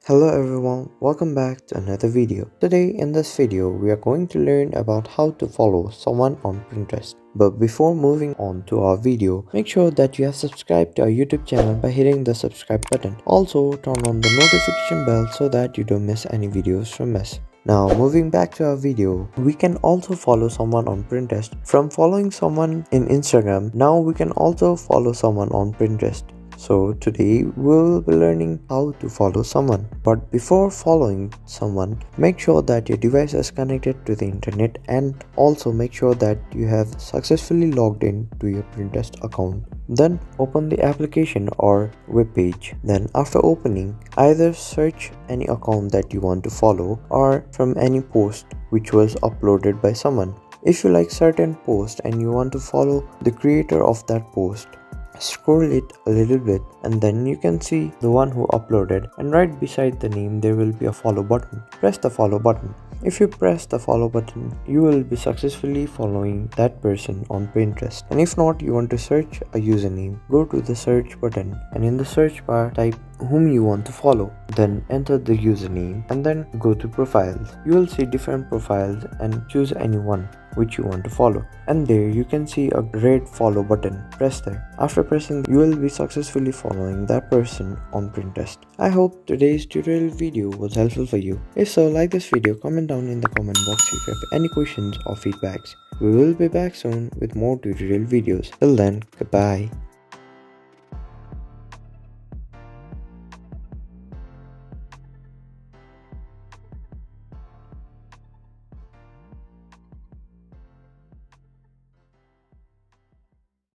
Hello everyone, welcome back to another video. Today in this video, we are going to learn about how to follow someone on Pinterest. But before moving on to our video, make sure that you have subscribed to our YouTube channel by hitting the subscribe button. Also, turn on the notification bell so that you don't miss any videos from us. Now moving back to our video, we can also follow someone on Pinterest. From following someone in Instagram, now we can also follow someone on Pinterest. So today we'll be learning how to follow someone. But before following someone, make sure that your device is connected to the internet and also make sure that you have successfully logged in to your Pinterest account. Then open the application or web page. Then after opening, either search any account that you want to follow or from any post which was uploaded by someone. If you like certain post and you want to follow the creator of that post, scroll it a little bit and then you can see the one who uploaded, and right beside the name there will be a follow button. Press the follow button. If you press the follow button, you will be successfully following that person on Pinterest. And if not, you want to search a username, go to the search button and in the search bar type whom you want to follow, then enter the username and then go to profiles. You will see different profiles and choose any one which you want to follow, and there you can see a red follow button. Press there. After pressing, you will be successfully following that person on Pinterest. I hope today's tutorial video was helpful for you. If so, like this video, comment down in the comment box if you have any questions or feedbacks. We will be back soon with more tutorial videos. Till then, goodbye.